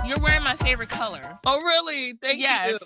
You're wearing my favorite color. Oh, really? Thank you. Yes,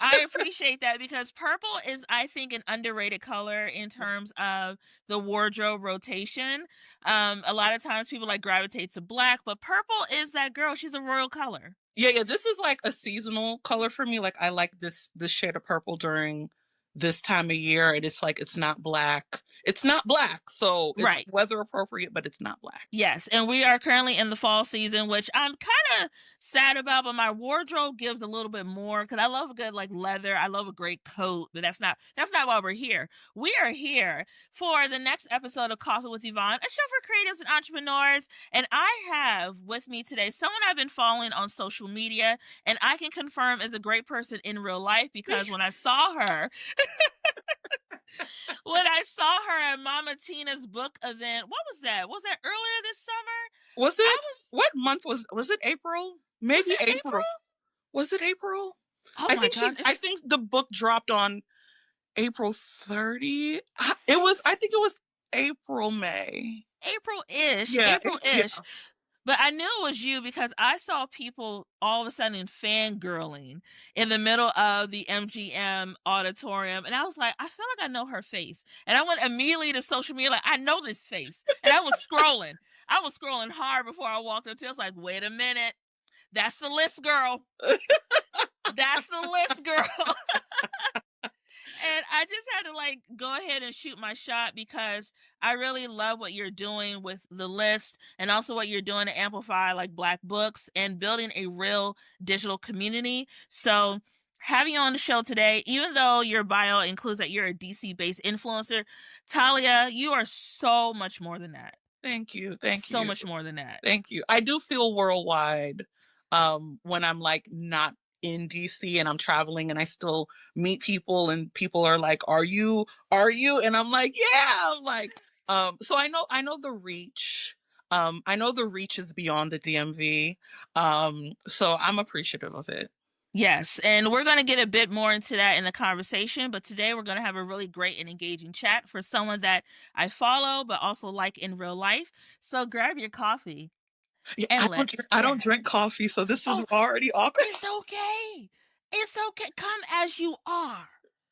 I appreciate that because purple is, I think, an underrated color in terms of the wardrobe rotation. A lot of times people like gravitate to black, but purple is that girl. She's a royal color. Yeah, this is like a seasonal color for me. Like I like this shade of purple during this time of year, and it's like it's not black. It's not black, so it's Right. weather appropriate, but it's not black. Yes, and we are currently in the fall season, which I'm kind of sad about, but my wardrobe gives a little bit more because I love a good like leather. I love a great coat, but that's not why we're here. We are here for the next episode of Coffee with Yvonne, a show for creatives and entrepreneurs. And I have with me today someone I've been following on social media, and I can confirm is a great person in real life because when I saw her when I saw her at Mama Tina's book event, what was that? Was that earlier this summer? Was I it was what month was it April? Was Maybe it April? April. Was it April? Oh I my think god. I think the book dropped on April 30th. I think it was April, May. April-ish. Yeah, yeah. April-ish. But I knew it was you because I saw people all of a sudden fangirling in the middle of the MGM auditorium. And I was like, I feel like I know her face. And I went immediately to social media, like, I know this face. And I was scrolling. I was scrolling hard before I walked up to it. I was like, wait a minute. That's the list, girl. That's the list, girl. And I just had to like go ahead and shoot my shot because I really love what you're doing with the list and also what you're doing to amplify like Black books and building a real digital community. So having you on the show today, even though your bio includes that you're a DC based influencer, Talia, you are so much more than that. Thank you. Thank So you. much more than that. Thank you. I do feel worldwide when I'm like not in DC and I'm traveling and I still meet people and people are like, are you? And I'm like, yeah. I'm like, so I know the reach. I know the reach is beyond the DMV. So I'm appreciative of it. Yes, and we're going to get a bit more into that in the conversation, but today we're going to have a really great and engaging chat for someone that I follow but also like in real life. So grab your coffee Yeah, and I don't chat. drink coffee, so this is Oh, already awkward. it's okay. It's okay. Come as you are.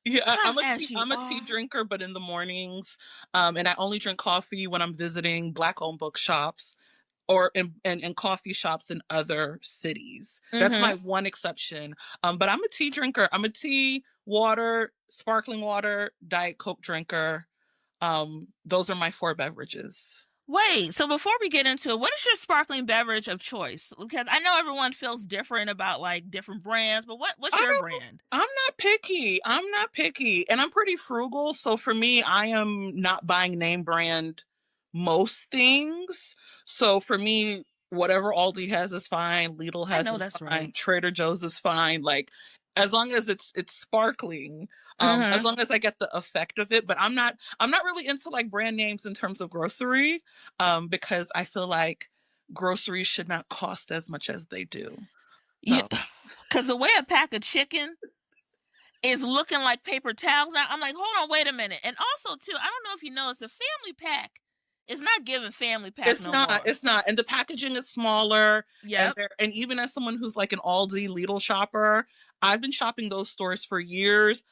Yeah, Come I'm a as you tea are. drinker, but in the mornings, and I only drink coffee when I'm visiting Black-owned bookshops or in coffee shops in other cities. That's Mm-hmm. my one exception. But I'm a tea drinker. I'm a tea, water, sparkling water, Diet Coke drinker. Those are my four beverages. Wait, so before we get into it, what is your sparkling beverage of choice? Because I know everyone feels different about like different brands, but what's I your don't. brand? I'm not picky. I'm not picky, and I'm pretty frugal. So for me, I am not buying name brand most things. So for me, whatever Aldi has is fine. Lidl I has know is that's fine. right. Trader Joe's is fine. Like as long as it's sparkling, as Mm-hmm. long as I get the effect of it. But I'm not really into like brand names in terms of grocery, because I feel like groceries should not cost as much as they do. Yeah, So. because the way a pack of chicken is looking like paper towels now. I'm like, hold on, wait a minute. And also, too, I don't know if you noticed, the family pack is not giving family pack It's no not. more. It's not. And the packaging is smaller. Yep. And even as someone who's like an Aldi Lidl shopper, I've been shopping those stores for years.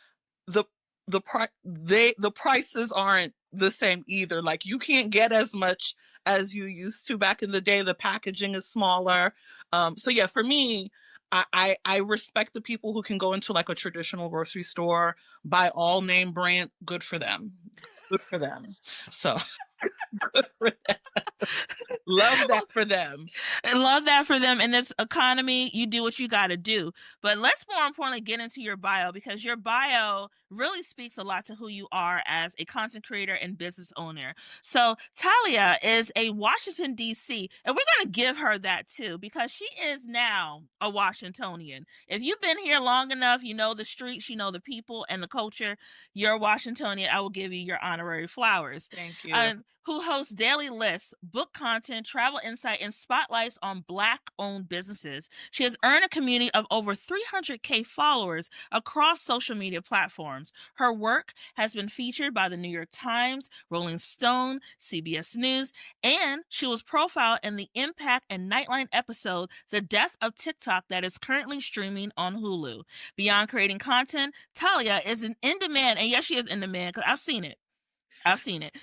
The the prices aren't the same either. Like you can't get as much as you used to back in the day. The packaging is smaller. So yeah, for me, I respect the people who can go into like a traditional grocery store, buy all name brand. Good for them. Good for them. So good for them. Love that for them. I love that for them. In this economy, you do what you got to do. But let's more importantly get into your bio because your bio really speaks a lot to who you are as a content creator and business owner. So Talia is a Washington, D.C., and we're going to give her that too because she is now a Washingtonian. If you've been here long enough, you know the streets, you know the people and the culture, you're a Washingtonian. I will give you your honorary flowers. Thank you. who hosts daily lists, book content, travel insight, and spotlights on Black owned businesses. She has earned a community of over 300K followers across social media platforms. Her work has been featured by the New York Times, Rolling Stone, CBS News, and she was profiled in the Impact and Nightline episode, The Death of TikTok, that is currently streaming on Hulu. Beyond creating content, Talia is an in demand, and yes, she is in demand because I've seen it. I've seen it.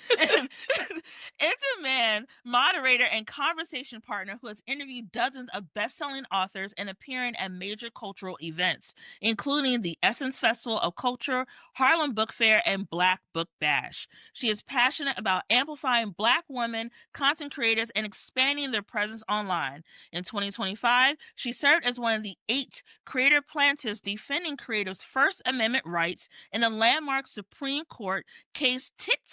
In demand moderator and conversation partner who has interviewed dozens of best-selling authors and appearing at major cultural events, including the Essence Festival of Culture, Harlem Book Fair, and Black Book Bash. She is passionate about amplifying Black women, content creators, and expanding their presence online. In 2025, she served as one of the 8 creator plaintiffs defending creators' First Amendment rights in the landmark Supreme Court case TikTok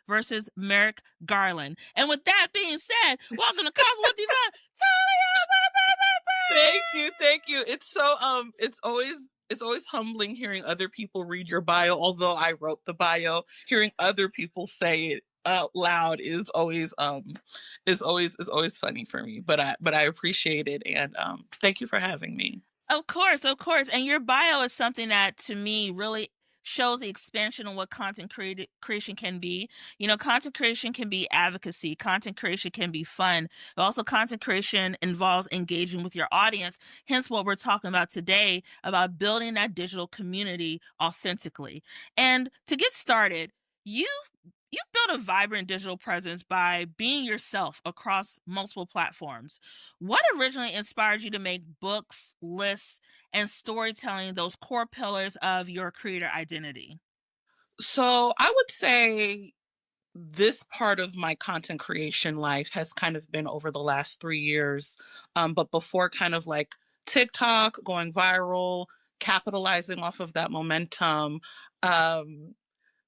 versus Merrick Garland. And with that being said, welcome to Coffee with Yvonne. Thank you, thank you. It's always humbling hearing other people read your bio. Although I wrote the bio, hearing other people say it out loud is always funny for me. But I appreciate it, and thank you for having me. Of course, of course. And your bio is something that to me really shows the expansion of what creation can be. Content creation can be advocacy, content creation can be fun, but also content creation involves engaging with your audience. Hence, what we're talking about today about building that digital community authentically. And to get started, you you've built a vibrant digital presence by being yourself across multiple platforms. What originally inspired you to make books, lists, and storytelling those core pillars of your creator identity? So I would say this part of my content creation life has kind of been over the last 3 years. But before kind of like TikTok going viral, capitalizing off of that momentum, um,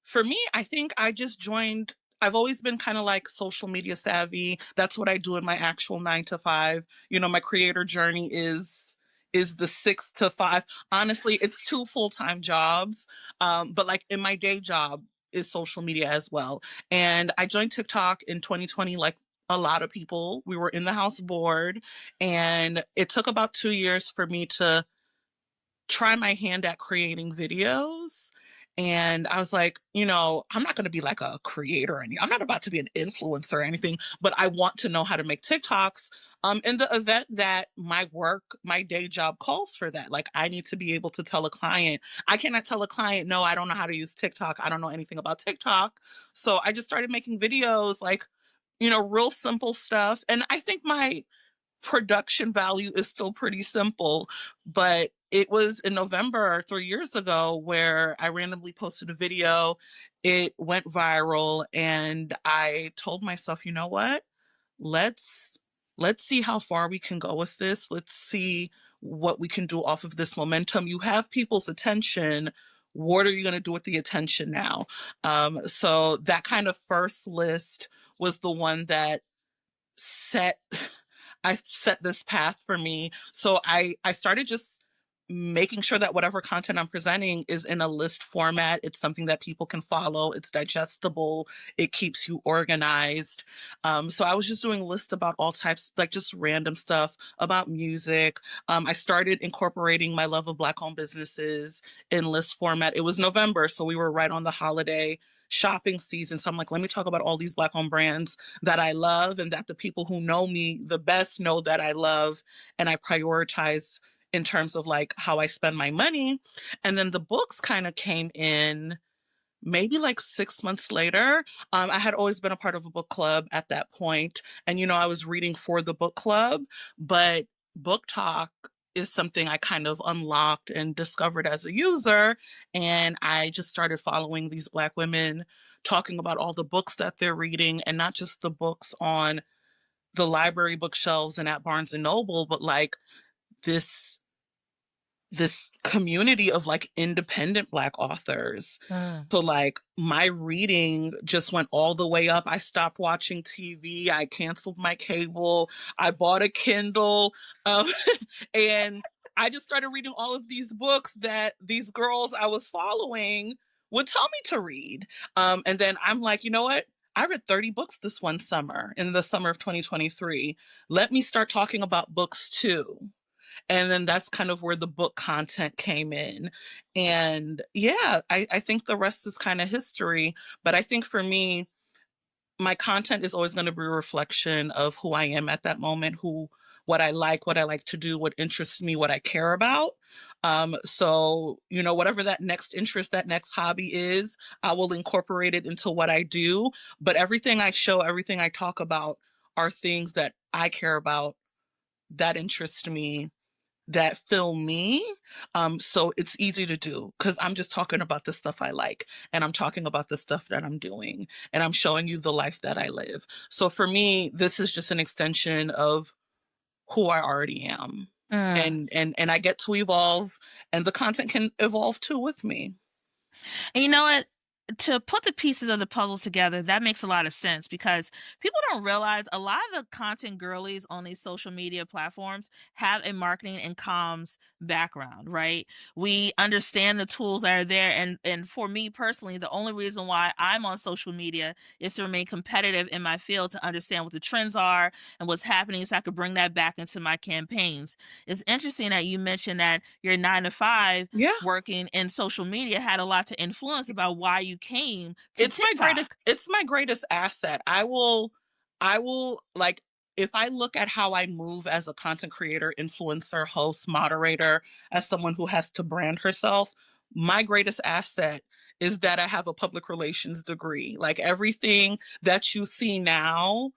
for me, I think I just joined. I've always been kind of like social media savvy. That's what I do in my actual 9 to 5. My creator journey is the 6 to 5. Honestly, it's 2 full-time jobs. But like in my day job is social media as well. And I joined TikTok in 2020, like a lot of people. We were in the house bored, and it took about 2 years for me to try my hand at creating videos. And I was like, I'm not going to be like a creator or I'm not about to be an influencer or anything, but I want to know how to make TikToks in the event that my work, my day job calls for that. Like, I need to be able to tell a client, I cannot tell a client, no, I don't know how to use TikTok. I don't know anything about TikTok. So I just started making videos, like, real simple stuff. And I think my production value is still pretty simple, but it was in November 3 years ago where I randomly posted a video. It went viral, and I told myself, you know what? Let's let's see how far we can go with this. Let's see what we can do off of this momentum. You have people's attention. What are you going to do with the attention now? So that kind of first list was the one that set I set this path for me. So I started just making sure that whatever content I'm presenting is in a list format. It's something that people can follow. It's digestible. It keeps you organized. So I was just doing lists about all types, like just random stuff about music. I started incorporating my love of Black-owned businesses in list format. It was November, so we were right on the holiday shopping season. So I'm like, let me talk about all these Black-owned brands that I love and that the people who know me the best know that I love, and I prioritize in terms of like how I spend my money. And then the books kind of came in maybe like 6 months later. I had always been a part of a book club at that point, and I was reading for the book club, but book talk is something I kind of unlocked and discovered as a user. And I just started following these Black women talking about all the books that they're reading, and not just the books on the library bookshelves and at Barnes and Noble, but like this this community of like independent Black authors. Mm. So like my reading just went all the way up. I stopped watching TV. I canceled my cable. I bought a Kindle. Um, and I just started reading all of these books that these girls I was following would tell me to read. And then I'm like, you know what? I read 30 books this one summer, in the summer of 2023. Let me start talking about books too. And then that's kind of where the book content came in. And yeah, I think the rest is kind of history. But I think for me, my content is always going to be a reflection of who I am at that moment, what I like to do, what interests me, what I care about. So, you know, whatever that next interest, that next hobby is, I will incorporate it into what I do. But everything I show, everything I talk about are things that I care about, that interest me, that fill me. So it's easy to do because I'm just talking about the stuff I like, and I'm talking about the stuff that I'm doing, and I'm showing you the life that I live. So for me, this is just an extension of who I already am. Mm. And I get to evolve, and the content can evolve too with me. And you know what? To put the pieces of the puzzle together, that makes a lot of sense because people don't realize a lot of the content girlies on these social media platforms have a marketing and comms background, right? We understand the tools that are there. And for me personally, the only reason why I'm on social media is to remain competitive in my field, to understand what the trends are and what's happening so I could bring that back into my campaigns. It's interesting that you mentioned that your 9 to 5 Yeah. working in social media had a lot to influence about why you came to It's TikTok. my greatest asset. I will like, if I look at how I move as a content creator, influencer, host, moderator, as someone who has to brand herself, my greatest asset is that I have a public relations degree. Like everything that you see now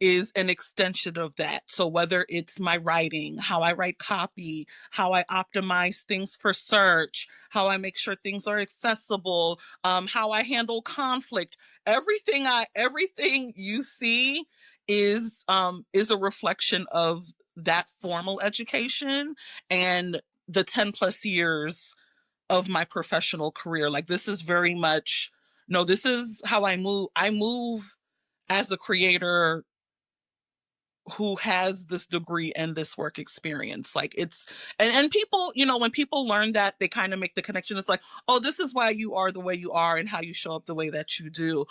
is an extension of that. So whether it's my writing, how I write copy, how I optimize things for search, how I make sure things are accessible, how I handle conflict. Everything you see is a reflection of that formal education and the 10 plus years of my professional career. Like this is very much, no, this is how I move. I move as a creator who has this degree and this work experience. Like it's, and people, you know, when people learn that, they kind of make the connection. It's like, oh, this is why you are the way you are and how you show up the way that you do.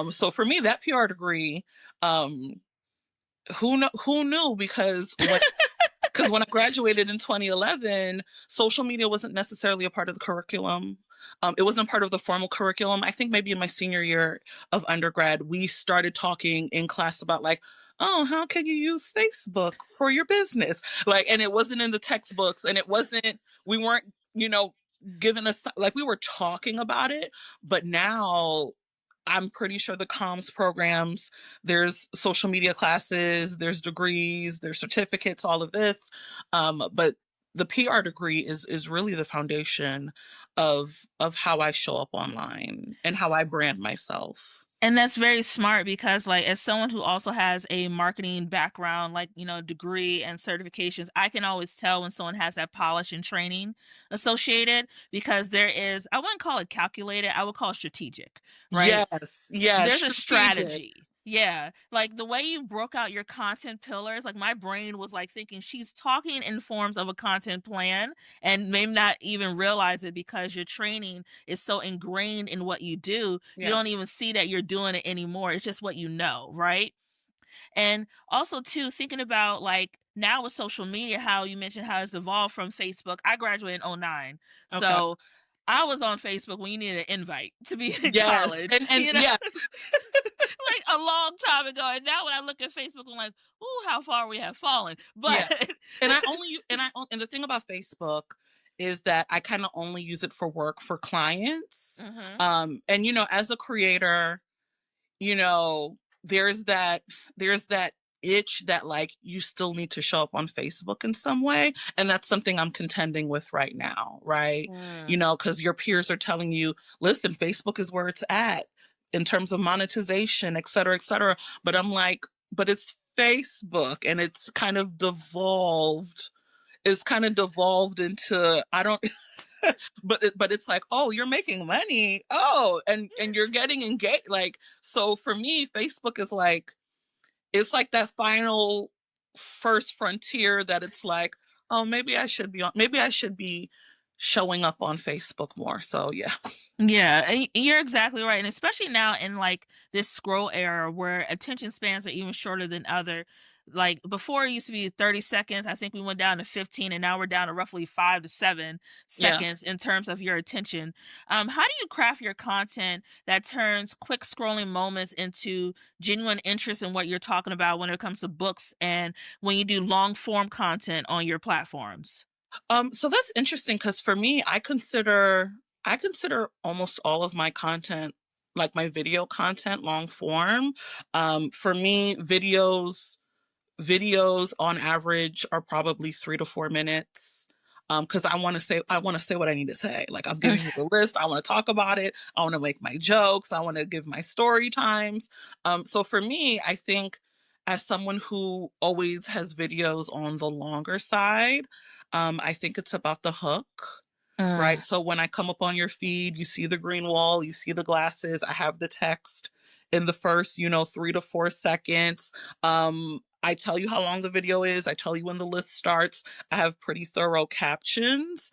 So for me, that PR degree, um who knew, because when I graduated in 2011, social media wasn't necessarily a part of the curriculum. It wasn't a part of the formal curriculum. I think maybe in my senior year of undergrad, we started talking in class about like, oh, how can you use Facebook for your business? Like, and it wasn't in the textbooks, and it wasn't, we weren't, you know, given us, like, we were talking about it, but now I'm pretty sure the comms programs, there's social media classes, there's degrees, there's certificates, all of this. But the PR degree is really the foundation of how I show up online and how I brand myself. And that's very smart because, like, as someone who also has a marketing background, like, you know, degree and certifications, I can always tell when someone has that polish and training associated because there is, I wouldn't call it calculated, I would call it strategic, right? Yes, yes, There's a strategic. strategy. Yeah. Like the way you broke out your content pillars, like my brain was like thinking she's talking in forms of a content plan and maybe not even realize it because your training is so ingrained in what you do. You Yeah. don't even see that you're doing it anymore. It's just what you know, right? And also too, thinking about like now with social media, how you mentioned how it's evolved from Facebook. I graduated in '09, Okay. so I was on Facebook when you needed an invite to be in Yes. college, And you know, yeah, like a long time ago. And now when I look at Facebook, I'm like, ooh, how far we have fallen. yeah. But And the thing about Facebook is that I kind of only use it for work for clients. Mhm. And you know, as a creator, you know, there's that there's that itch that like you still need to show up on Facebook in some way, and that's something I'm contending with right now, right? You Mm. know, cuz your peers are telling you, "Listen, Facebook is where it's at in terms of monetization, et cetera, et cetera." But I'm like, "But it's Facebook, and it's kind of devolved into, I don't but it's like, oh, you're making money, oh, and you're getting engaged, like, so for me, Facebook is like, it's like that final first frontier that it's like, oh, maybe I should be showing up on Facebook more. So yeah. Yeah, and you're exactly right, and especially now in like this scroll era where attention spans are even shorter than other. Like before, it used to be 30 seconds. I think we went down to 15, and now we're down to roughly 5 to 7 Yeah. seconds in terms of your attention. How do you craft your content that turns quick scrolling moments into genuine interest in what you're talking about when it comes to books and when you do long form content on your platforms? So that's interesting because for me, I consider almost all of my content, like my video content, long form. For me, videos on average are probably 3 to 4 minutes. Because I want to say what I need to say. Like I'm giving you the list. I want to talk about it. I want to make my jokes. I want to give my story times. So for me, I think as someone who always has videos on the longer side, I think it's about the hook, right? Uh, So when I come up on your feed, you see the green wall, you see the glasses, I have the text in the first, 3 to 4 seconds. I tell you how long the video is, I tell you when the list starts. I have pretty thorough captions.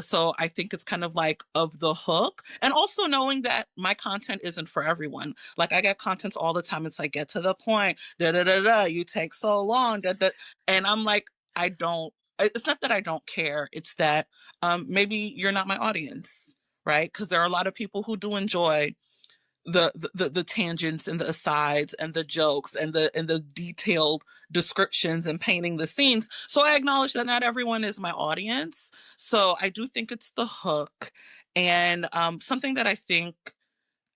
So I think it's kind of like of the hook. And also knowing that my content isn't for everyone. Like I get contents all the time. It's like, get to the point, da da da da, you take so long, da da. And I'm like, I don't, it's not that I don't care. It's that maybe you're not my audience, right? Because there are a lot of people who do enjoy the tangents and the asides and the jokes and the detailed descriptions and painting the scenes. So I acknowledge that not everyone is my audience. So I do think it's the hook. And something that I think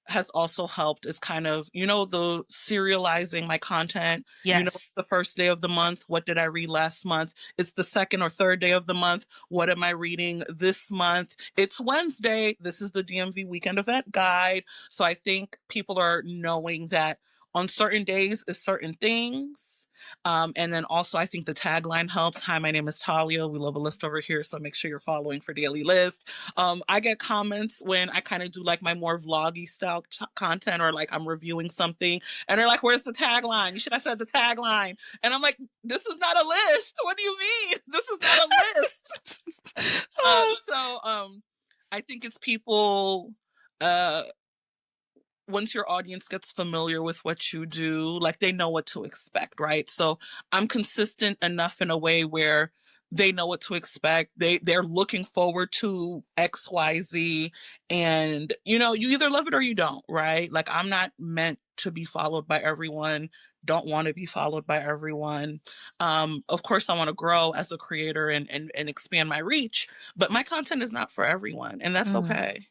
has also helped is kind of, the serializing my content. yes. The first day of the month, what did I read last month? It's the second or third day of the month, what am I reading this month? It's Wednesday, this is the DMV weekend event guide. So I think people are knowing that on certain days is certain things. And then also, I think the tagline helps. Hi, my name is Talia. We love a list over here. So make sure you're following for daily list. I get comments when I kind of do like my more vloggy style content or like I'm reviewing something and they're like, where's the tagline? You should have said the tagline. And I'm like, this is not a list. What do you mean? This is not a list. Uh, so I think it's people uh once your audience gets familiar with what you do, like they know what to expect, right? So I'm consistent enough in a way where they know what to expect. They're looking forward to XYZ, and you either love it or you don't, right? Like I'm not meant to be followed by everyone. Don't want to be followed by everyone. Of course, I want to grow as a creator and expand my reach, but my content is not for everyone, and that's Mm. okay.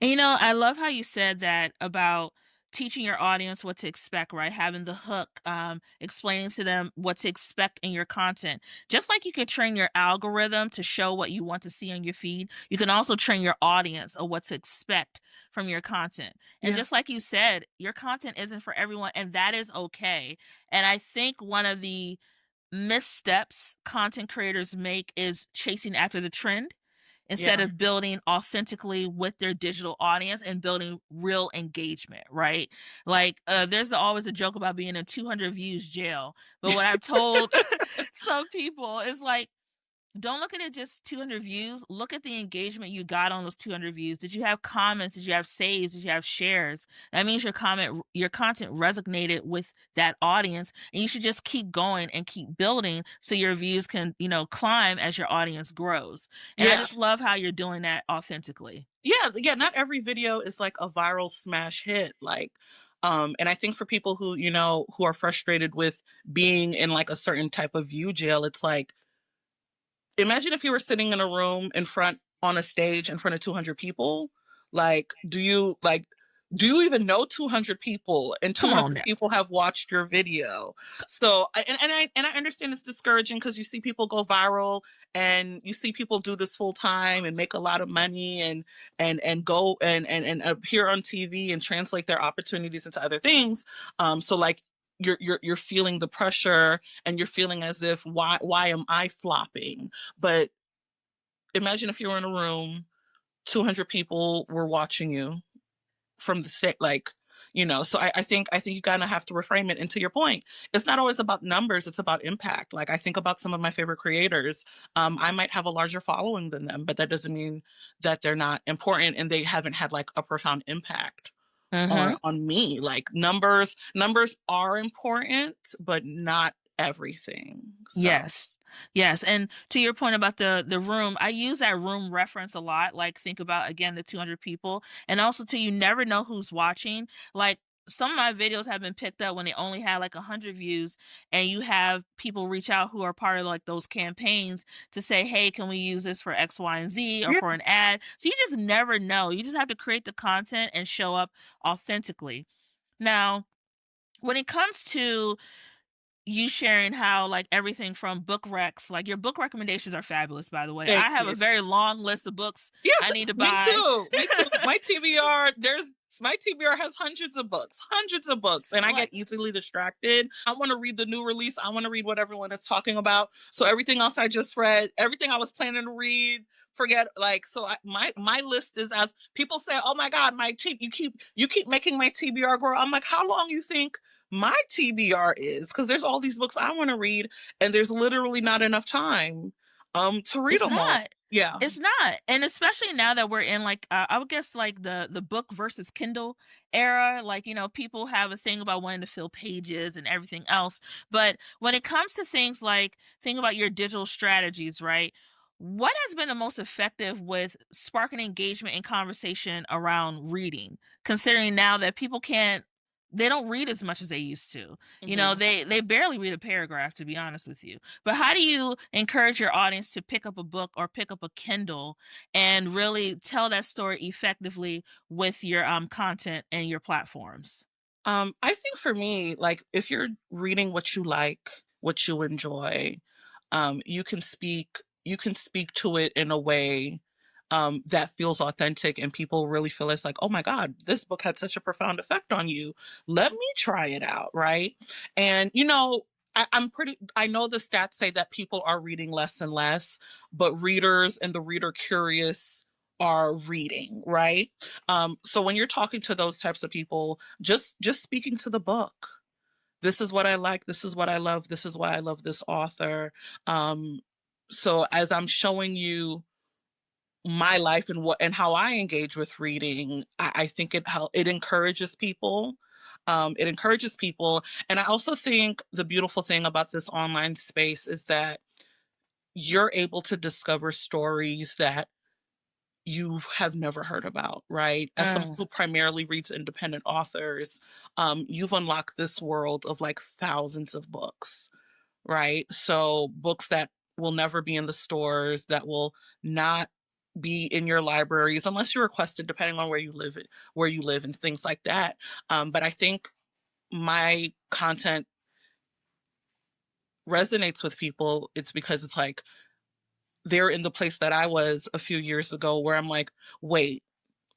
And I love how you said that about teaching your audience what to expect, right? Having the hook, explaining to them what to expect in your content. Just like you could train your algorithm to show what you want to see on your feed, you can also train your audience on what to expect from your content. And Yeah. just like you said, your content isn't for everyone, and that is okay. And I think one of the missteps content creators make is chasing after the trend instead Yeah. of building authentically with their digital audience and building real engagement, right? Like there's always a joke about being in 200 views jail, but what I've told some people is like, don't look at it just 200 views. Look at the engagement you got on those 200 views. Did you have comments? Did you have saves? Did you have shares? That means your content resonated with that audience, and you should just keep going and keep building so your views can, climb as your audience grows. And I Yeah. just love how you're doing that authentically. Yeah, yeah, not every video is like a viral smash hit. Like, and I think for people who are frustrated with being in like a certain type of view jail, it's like imagine if you were sitting in a room in front on a stage in front of 200 people. Like, do you even know 200 people and Come on 200 now. people have watched your video? So and I understand it's discouraging because you see people go viral and you see people do this full time and make a lot of money and go and appear on TV and translate their opportunities into other things. So like you're feeling the pressure and you're feeling as if why am I flopping? But imagine if you were in a room, 200 people were watching you from the state, like, So I think you kind of have to reframe it. And to your point, it's not always about numbers, it's about impact. Like, I think about some of my favorite creators. I might have a larger following than them, but that doesn't mean that they're not important and they haven't had like a profound impact Mhm. on me. Like, numbers are important, but not everything. So Yes. Yes, and to your point about the room, I use that room reference a lot, like, think about, again, the 200 people, and also too, you never know who's watching. Like, some of my videos have been picked up when they only had, like, 100 views, and you have people reach out who are part of, like, those campaigns to say, "Hey, can we use this for X, Y, and Z, or yeah. for an ad?" So you just never know. You just have to create the content and show up authentically. Now, when it comes to you sharing how, like, everything from book recs, like, your book recommendations are fabulous, by the way. Thank I have a you. very long list of books I Yes, need to me buy. too. Me too. My TBR has hundreds of books, and I get Like, easily distracted. I want to read the new release. I want to read what everyone is talking about. So everything else I just read, everything I was planning to read, forget. Like, so my list is, as people say, "Oh my God, you keep making my TBR grow." I'm like, how long you think my TBR is? Because there's all these books I want to read, and there's literally not enough time to read it's them all. not. Yeah. It's not, and especially now that we're in, like, I would guess, like, the book versus Kindle era, like, people have a thing about wanting to fill pages and everything else, but when it comes to things like think about your digital strategies, right? What has been the most effective with sparking engagement and conversation around reading, considering now that people can't they don't read as much as they used to. Mhm. They barely read a paragraph, to be honest with you. But how do you encourage your audience to pick up a book or pick up a Kindle and really tell that story effectively with your content and your platforms? I think for me, like, if you're reading what you like, what you enjoy, you can speak to it in a way that feels authentic, and people really feel it's like, oh my God, this book had such a profound effect on you. Let me try it out, right? And I know the stats say that people are reading less and less, but readers and the reader curious are reading, right? So when you're talking to those types of people, just speaking to the book. This is what I like, this is what I love, this is why I love this author. Um, so as I'm showing you my life and what and how I engage with reading, I think it encourages people. It encourages people. And I also think the beautiful thing about this online space is that you're able to discover stories that you have never heard about, right? As someone Mm, who primarily reads independent authors, you've unlocked this world of like thousands of books, right? So books that will never be in the stores, that will not be in your libraries unless you request it, depending on where you live and things like that. But I think my content resonates with people. It's because it's like they're in the place that I was a few years ago, where I'm like, wait,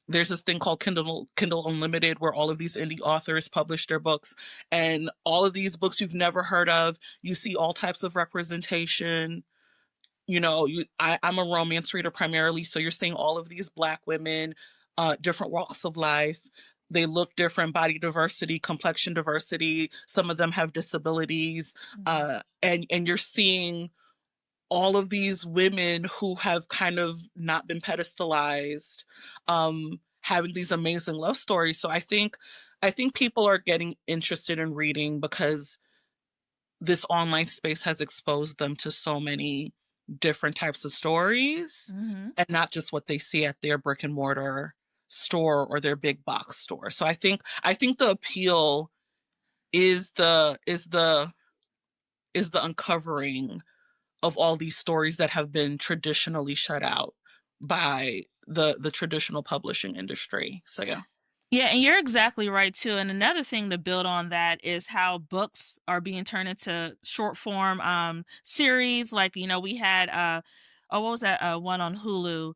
there's this thing called Kindle Unlimited, where all of these indie authors publish their books, and all of these books you've never heard of. You see all types of representation. I'm a romance reader primarily, so you're seeing all of these Black women, different walks of life. They look different, body diversity, complexion diversity. Some of them have disabilities, mhm. and you're seeing all of these women who have kind of not been pedestalized, having these amazing love stories. So I think people are getting interested in reading because this online space has exposed them to so many different types of stories, Mhm. and not just what they see at their brick and mortar store or their big box store. So I think the appeal is the uncovering of all these stories that have been traditionally shut out by the traditional publishing industry. So yeah. Yeah, and you're exactly right too. And another thing to build on that is how books are being turned into short form series. Like, we had what was that one on Hulu?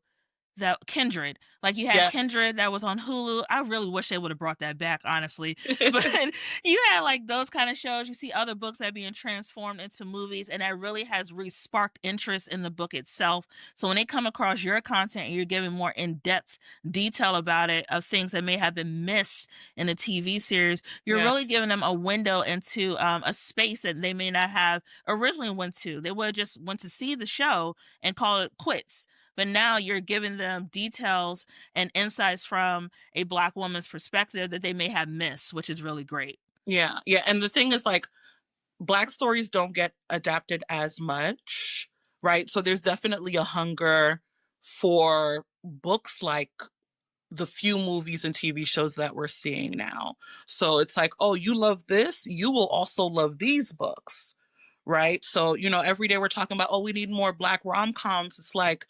that Kindred. Like you had Yes. Kindred that was on Hulu. I really wish they would have brought that back, honestly. But you had like those kind of shows. You see other books that are being transformed into movies, and that really has re-sparked interest in the book itself. So when they come across your content and you're giving more in-depth detail about it of things that may have been missed in the TV series, you're Yeah. really giving them a window into a space that they may not have originally went to. They would have just went to see the show and call it quits, but now you're giving them details and insights from a Black woman's perspective that they may have missed, which is really great. Yeah. Yeah. And the thing is, like, Black stories don't get adapted as much, right? So there's definitely a hunger for books like the few movies and TV shows that we're seeing now. So it's like, oh, you love this, you will also love these books, right? So, every day we're talking about, oh, we need more Black rom-coms. It's like,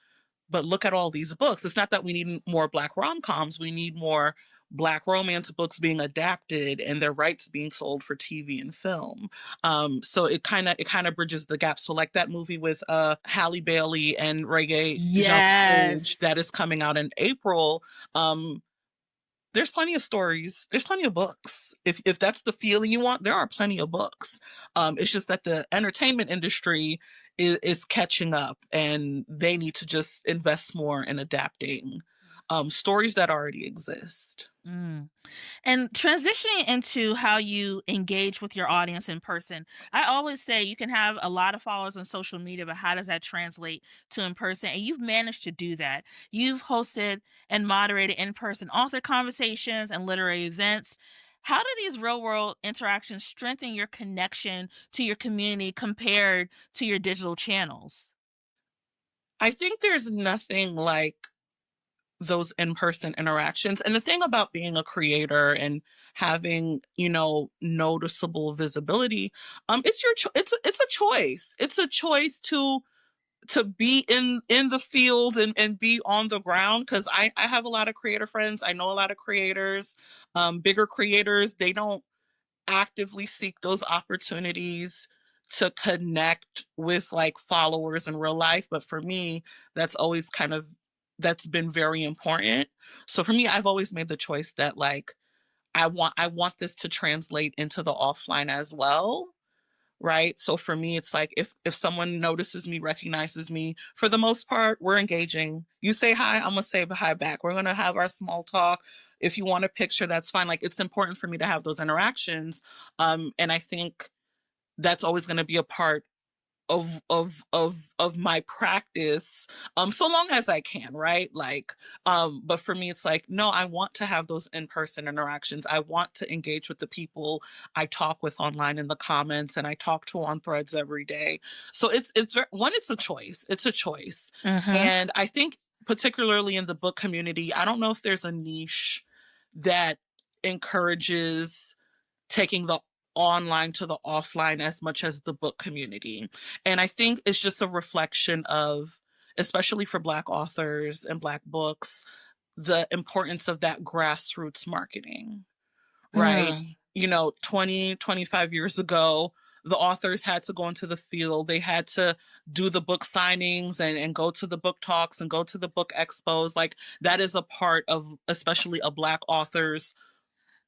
but look at all these books. It's not that we need more Black rom-coms. We need more Black romance books being adapted and their rights being sold for TV and film. So it kind of bridges the gap. So like that movie with Halle Bailey and Reggae Jean Page Yes. that is coming out in April. Um, there's plenty of stories. There's plenty of books. If that's the feeling you want, there are plenty of books. It's just that the entertainment industry is catching up, and they need to just invest more in adapting stories that already exist. Mm. And transitioning into how you engage with your audience in person, I always say you can have a lot of followers on social media, but how does that translate to in person? And you've managed to do that. You've hosted and moderated in person author conversations and literary events. How do these real world interactions strengthen your connection to your community compared to your digital channels? I think there's nothing like those in-person interactions. And the thing about being a creator and having, noticeable visibility, it's a choice. It's a choice to be in the field and be on the ground, because I have a lot of creator friends. I know a lot of creators, bigger creators. They don't actively seek those opportunities to connect with like followers in real life, but for me, that's always kind of that's been very important. So for me, I've always made the choice that, like, I want this to translate into the offline as well, right? So for me, it's like if someone notices me, recognizes me, for the most part, we're engaging. You say hi, I'm gonna say hi back. We're gonna have our small talk. If you want a picture, that's fine. Like, it's important for me to have those interactions. And I think that's always gonna be a part of my practice, so long as I can, right? Like, but for me, it's like, no, I want to have those in-person interactions. I want to engage with the people I talk with online in the comments and I talk to on threads every day. So it's a choice. It's a choice. Mm-hmm. And I think particularly in the book community, I don't know if there's a niche that encourages taking the online to the offline as much as the book community. And I think it's just a reflection of, especially for Black authors and Black books, the importance of that grassroots marketing, right? Mm. 20, 25 years ago, the authors had to go into the field. They had to do the book signings and go to the book talks and go to the book expos. Like, that is a part of, especially a Black author's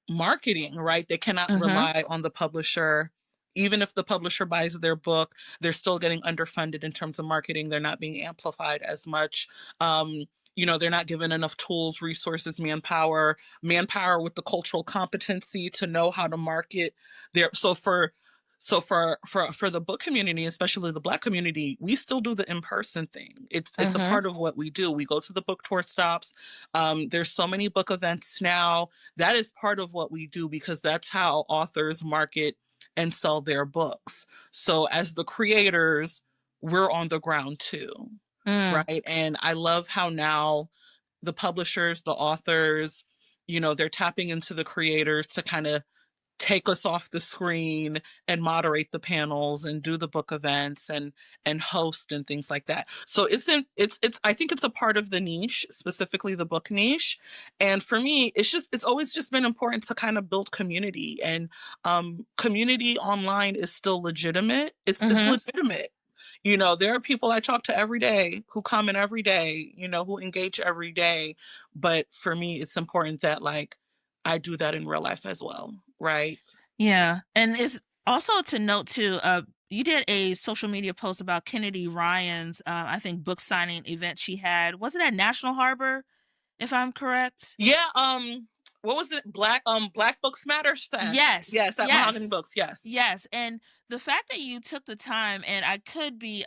marketing, right? They cannot Mm-hmm. rely on the publisher. Even if the publisher buys their book, they're still getting underfunded in terms of marketing. They're not being amplified as much. They're not given enough tools, resources, manpower with the cultural competency to know how to market their. So for the book community, especially the Black community, we still do the in-person thing. It's a Mm-hmm. part of what we do. We go to the book tour stops. There's so many book events now. That is part of what we do, because that's how authors market and sell their books. So as the creators, we're on the ground too, Mm. right? And I love how now the publishers, the authors, they're tapping into the creators to kind of take us off the screen and moderate the panels and do the book events and host and things like that. So it's I think it's a part of the niche, specifically the book niche. And for me, it's always just been important to kind of build community, and community online is still legitimate. It's Mm-hmm. legitimate. There are people I talk to every day who comment every day, who engage every day. But for me, it's important that like I do that in real life as well, right? Yeah, and it's also to note too, you did a social media post about Kennedy Ryan's, I think, book signing event she had. Was it at National Harbor, if I'm correct? Yeah, what was it? Black Books Matters Fest. Yes, Yes, at Mahogany yes, Books, yes. yes, and the fact that you took the time, and I could be,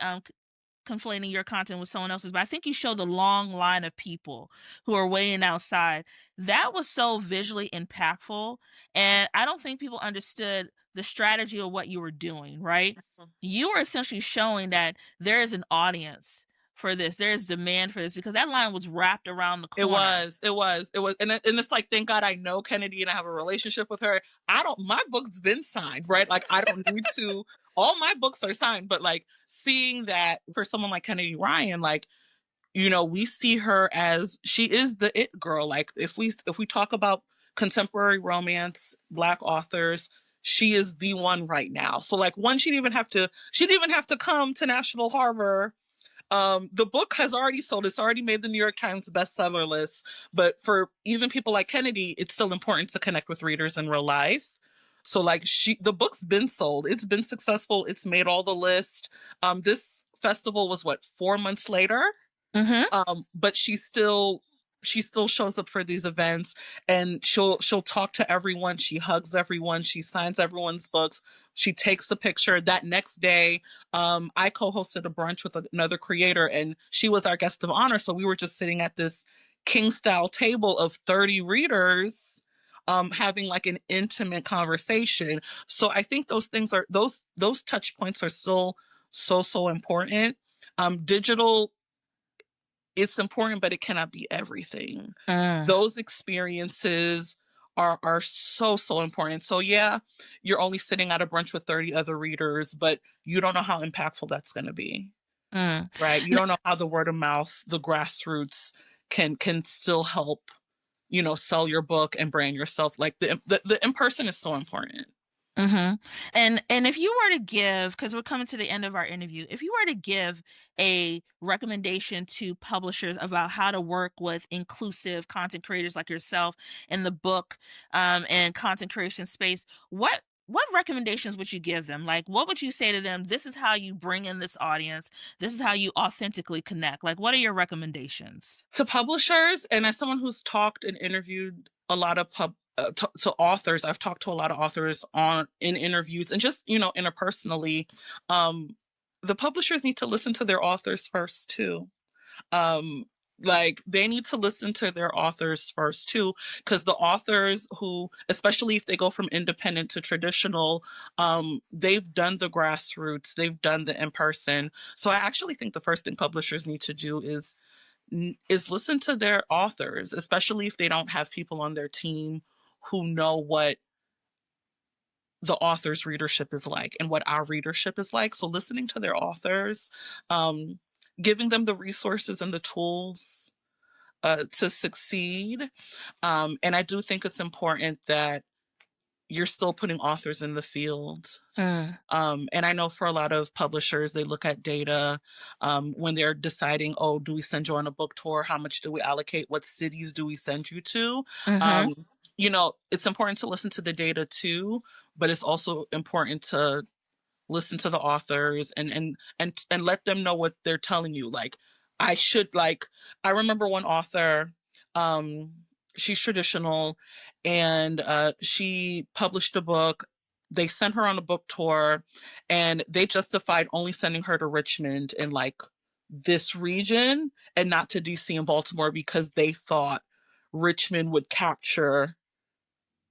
conflating your content with someone else's, but I think you showed the long line of people who are waiting outside. That was so visually impactful, and I don't think people understood the strategy of what you were doing, right? You were essentially showing that there is an audience for this. There is demand for this because that line was wrapped around the corner. And it's like, thank God I know Kennedy and I have a relationship with her. My book's been signed, right? Like, I don't need to, all my books are signed, but like seeing that for someone like Kennedy Ryan, like, we see her as she is the it girl. Like, if we talk about contemporary romance, Black authors, she is the one right now. So like, one, she didn't even have to come to National Harbor. The book has already sold. It's already made the New York Times bestseller list. But for even people like Kennedy, it's still important to connect with readers in real life. So like, the book's been sold. It's been successful. It's made all the list. This festival was what, 4 months later? Mm-hmm. But she still shows up for these events, and she'll talk to everyone. She hugs everyone. She signs everyone's books. She takes a picture. That next day, I co-hosted a brunch with another creator, and she was our guest of honor. So we were just sitting at this king style table of 30 readers, having like an intimate conversation. So I think those things are those touch points are still so important. Digital, it's important, but it cannot be everything. Mm, Those experiences are so important. So yeah, you're only sitting at a brunch with 30 other readers, but you don't know how impactful that's going to be, mm. right? You don't know how the word of mouth, the grassroots can still help, sell your book and brand yourself. Like, the in person is so important. Mm-hmm. And if you were to give, because we're coming to the end of our interview, if you were to give a recommendation to publishers about how to work with inclusive content creators like yourself in the book, and content creation space, what recommendations would you give them? Like, what would you say to them? This is how you bring in this audience. This is how you authentically connect. Like, what are your recommendations? To publishers, and as someone who's talked and interviewed a lot of to authors, I've talked to a lot of authors in interviews, and just interpersonally. um the publishers need to listen to their authors first too. um like, they need to listen to their authors first too, because the authors who, especially if they go from independent to traditional, they've done the grassroots, they've done the in person. So I actually think the first thing publishers need to do is listen to their authors, especially if they don't have people on their team who know what the author's readership is like and what our readership is like. So listening to their authors, um, giving them the resources and the tools to succeed. And I do think it's important that you're still putting authors in the field. Mm, And I know for a lot of publishers, they look at data when they're deciding, oh, do we send you on a book tour? How much do we allocate? What cities do we send you to? mm-hmm. It's important to listen to the data too, but it's also important to listen to the authors and let them know what they're telling you. Like, I remember one author, um she's traditional, and she published a book. They sent her on a book tour, and they justified only sending her to Richmond in like this region and not to DC and Baltimore, because they thought Richmond would capture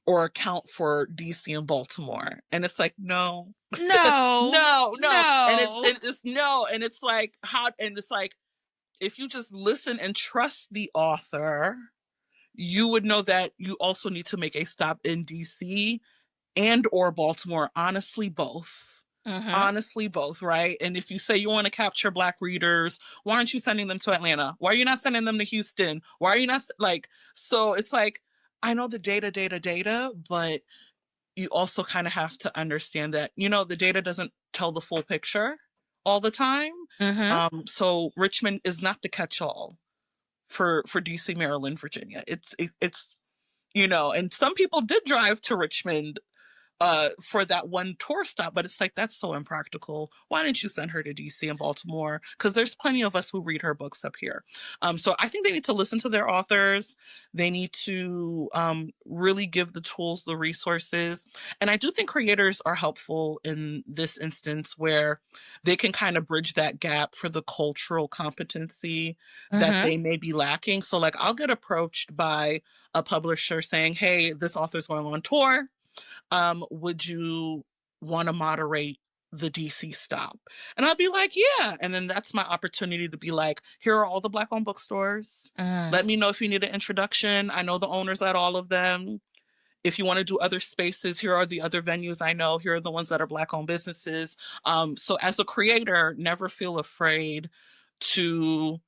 or account for DC and Baltimore. And it's like, no, No, no. And it's no. and it's no, and it's like, how, and it's like, if you just listen and trust the author, you would know that you also need to make a stop in DC and or Baltimore. Honestly, both. Mm-hmm. Honestly, both, right? And if you say you want to capture Black readers, why aren't you sending them to Atlanta? Why are you not sending them to Houston? Why are you not like? So it's like, I know the data, but you also kind of have to understand that, the data doesn't tell the full picture all the time. Mhm. So Richmond is not the catch-all for DC, Maryland, Virginia. It's and some people did drive to Richmond for that one tour stop, but it's like that's so impractical. Why didn't you send her to DC and Baltimore? Because there's plenty of us who read her books up here. So I think they need to listen to their authors. They need to really give the tools, the resources, and I do think creators are helpful in this instance where they can kind of bridge that gap for the cultural competency that Mhm. they may be lacking. So like I'll get approached by a publisher saying, "Hey, this author's going on tour, would you want to moderate the DC stop?" And I'll be like, yeah. And then that's my opportunity to be like, here are all the Black owned bookstores. Mm. Let me know if you need an introduction. I know the owners at all of them. If you want to do other spaces, here are the other venues I know. Here are the ones that are Black owned businesses. So as a creator, never feel afraid to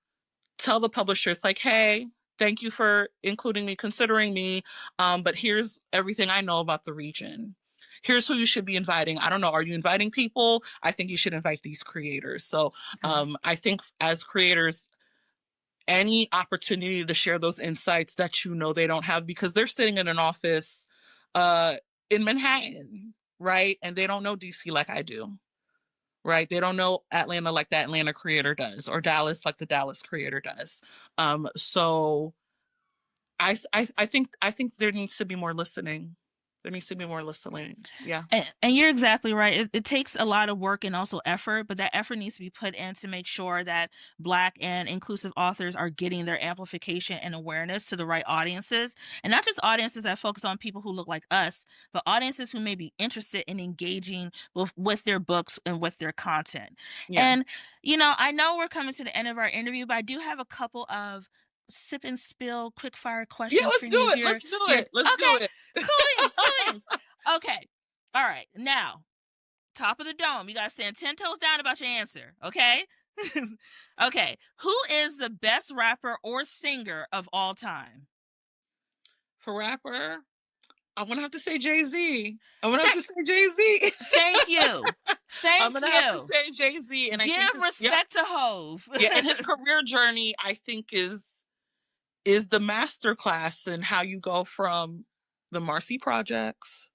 tell the publisher, it's like, hey, thank you for including me, considering me. But here's everything I know about the region. Here's who you should be inviting. I don't know. Are you inviting people? I think you should invite these creators. So Mm. I think as creators, any opportunity to share those insights that they don't have because they're sitting in an office uh, in Manhattan, right? And they don't know DC like I do, right? They don't know Atlanta like the Atlanta creator does, or Dallas like the Dallas creator does. So I think there needs to be more listening. There needs to be more listening. Yeah. And you're exactly right. It takes a lot of work and also effort, but that effort needs to be put in to make sure that Black and inclusive authors are getting their amplification and awareness to the right audiences. And not just audiences that focus on people who look like us, but audiences who may be interested in engaging with their books and with their content. Yeah. And, I know we're coming to the end of our interview, but I do have a couple of sip and spill quick fire Yeah, questions for let's do you it. here. Let's do Here. it. Let's do Okay. it. Cool beans. Cool beans. Okay. All right. Now, top of the dome. You got to stand 10 toes down about your answer. Okay. Okay. Who is the best rapper or singer of all time? For rapper, I'm gonna have to say Jay-Z. I'm gonna have to Th- say Jay-Z. Thank you. I'm Thank gonna have to you. say Jay-Z. And I think Give his yeah, respect to Hove. yeah, and his career journey, I think, is the master class in how you go from the Marcy projects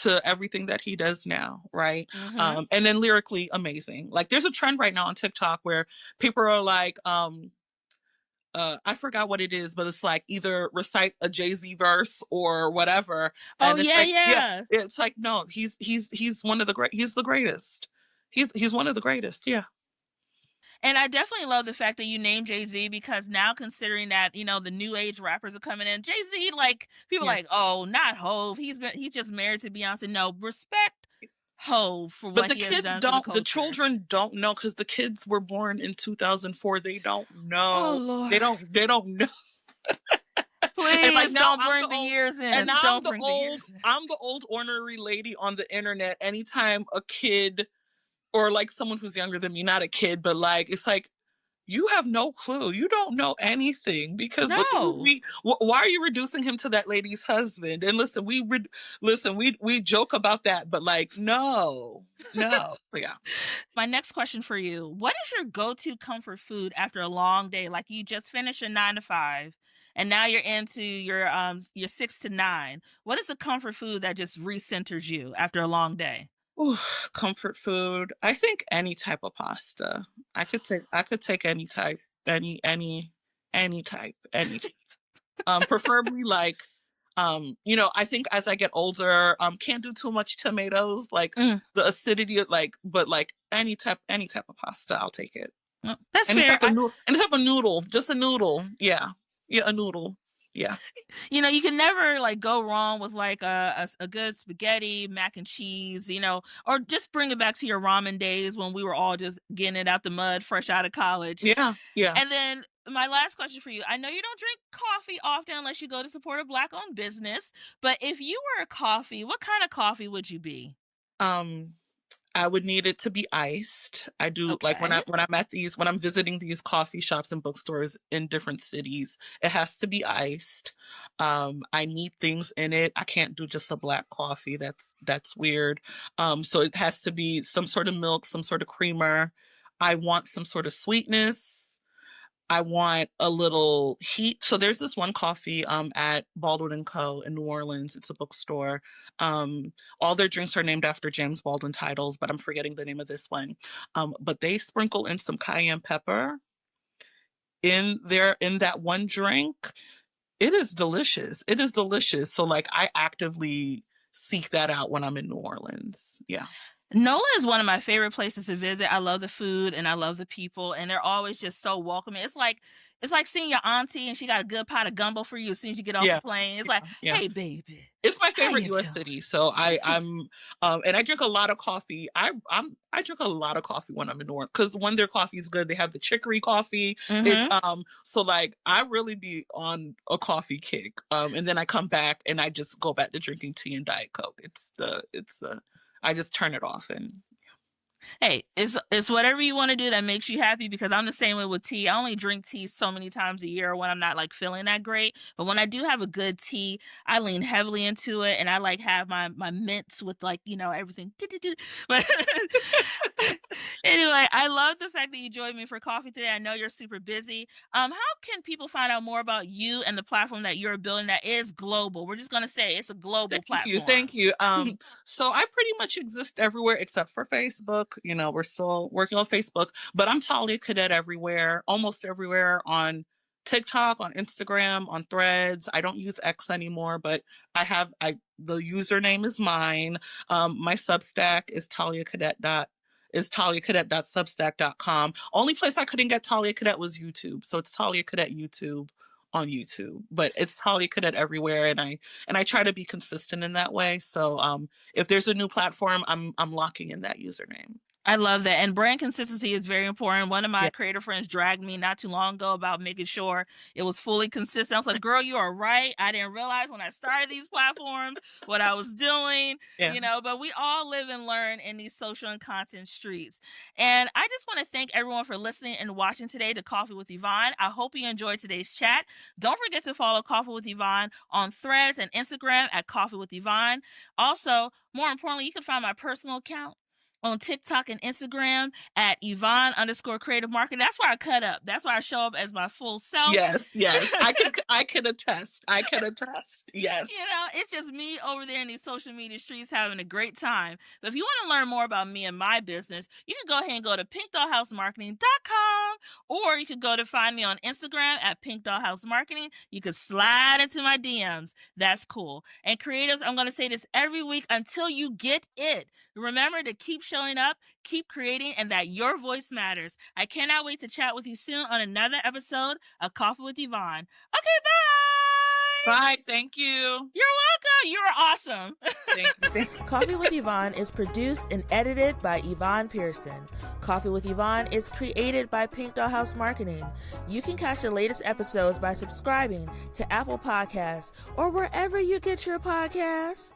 to everything that he does now, right? Hmm. And then lyrically amazing. Like there's a trend right now on TikTok where people are like, I forgot what it is, but it's like either recite a Jay-Z verse or whatever. Oh, And it's yeah, like, yeah, yeah. it's like, no, he's one of the he's the greatest. He's one of the greatest. Yeah. And I definitely love the fact that you named Jay-Z because now considering that, the new age rappers are coming in, Jay-Z, like, people Yeah. like, oh, not Hove. He's just married to Beyonce. No, respect Hove for But what he has done for the the culture. children don't know because the kids were born in 2004. They don't Oh, know. Lord. They don't know. And like Please now don't bring the years and in. now Don't bring the years in. I'm the old ornery lady on the internet. Anytime a kid or like someone who's younger than me, not a kid, but like it's like you have no clue. You don't know anything because No. why are you reducing him to that lady's husband? And listen, we joke about that, but like no, no, so, yeah. My next question for you, what is your go-to comfort food after a long day? Like you just finished your 9 to 5 and now you're into your 6 to 9. What is a comfort food that just recenters you after a long day? Ooh, comfort food. I think any type of pasta. I could take any type, any type, any type. Preferably like I think as I get older, can't do too much tomatoes, like Mm, the acidity of like, but like any type of pasta, I'll take it. that's fair. Any type of noodle, just a noodle. Yeah. Yeah, a noodle. Yeah. You can never like go wrong with like a good spaghetti, mac and cheese, or just bring it back to your ramen days when we were all just getting it out the mud fresh out of college. Yeah. Yeah. And then my last question for you. I know you don't drink coffee often unless you go to support a Black owned business, but if you were a coffee, what kind of coffee would you be? Um I would need it to be iced. I do like Okay. when I'm visiting these coffee shops and bookstores in different cities, it has to be iced. I need things in it. I can't do just a black coffee. That's weird. So it has to be some sort of milk, some sort of creamer. I want some sort of sweetness. I want a little heat. So there's this one coffee at Baldwin and Co. in New Orleans. It's a bookstore. All their drinks are named after James Baldwin titles, but I'm forgetting the name of this one. But they sprinkle in some cayenne pepper in that one drink. It is delicious. It is delicious. So like I actively seek that out when I'm in New Orleans. Yeah. NOLA is one of my favorite places to visit. I love the food and I love the people, and they're always just so welcoming. It's like seeing your auntie and she got a good pot of gumbo for you as soon as you get off the Yeah. plane. It's like, Yeah. Yeah. hey baby, It's my how favorite you US doing? city. So I'm and I drink a lot of coffee. I drink a lot of coffee when I'm in New Orleans because when their coffee is good, they have the chicory coffee. It's Mm-hmm. so like I really be on a coffee kick. And then I come back and I just go back to drinking tea and Diet Coke. It's the I just turn it off and Hey, it's whatever you want to do that makes you happy, because I'm the same way with tea. I only drink tea so many times a year when I'm not like feeling that great. But when I do have a good tea, I lean heavily into it, and I like have my mints with like, everything. But anyway, I love the fact that you joined me for coffee today. I know you're super busy. How can people find out more about you and the platform that you're building that is global? We're just gonna say it's a global thank you, platform. thank you. So I pretty much exist everywhere except for Facebook. We're still working on Facebook, but I'm Talia Cadet everywhere, almost everywhere on TikTok, on Instagram, on Threads. I don't use X anymore, but I the username is mine. My Substack is taliacadet.substack.com. Only place I couldn't get Talia Cadet was YouTube, so it's Talia Cadet YouTube on YouTube, but it's Talia Cadet everywhere, and I try to be consistent in that way. So if there's a new platform, I'm locking in that username. I love that. And brand consistency is very important. One of my Yeah. creator friends dragged me not too long ago about making sure it was fully consistent. I was like, girl, you are right. I didn't realize when I started these platforms what I was doing, Yeah. but we all live and learn in these social and content streets. And I just want to thank everyone for listening and watching today to Coffee with Yvonne. I hope you enjoyed today's chat. Don't forget to follow Coffee with Yvonne on Threads and Instagram at Coffee with Yvonne. Also, more importantly, you can find my personal account on TikTok and Instagram at Yvonne_creative marketing. That's where I cut up. That's where I show up as my full self. Yes, yes. I can attest. I can attest. Yes. It's just me over there in these social media streets having a great time. But if you want to learn more about me and my business, you can go ahead and go to pinkdollhousemarketing.com, or you could go to find me on Instagram at pinkdollhousemarketing. You could slide into my DMs. That's cool. And creatives, I'm going to say this every week until you get it. Remember to keep showing up, keep creating, and that your voice matters. I cannot wait to chat with you soon on another episode of Coffee with Yvonne. Okay, bye! Bye. Thank you. You're welcome. You are awesome. Thank you. Thanks. Coffee with Yvonne is produced and edited by Yvonne Pearson. Coffee with Yvonne is created by Pink Dollhouse Marketing. You can catch the latest episodes by subscribing to Apple Podcasts or wherever you get your podcasts.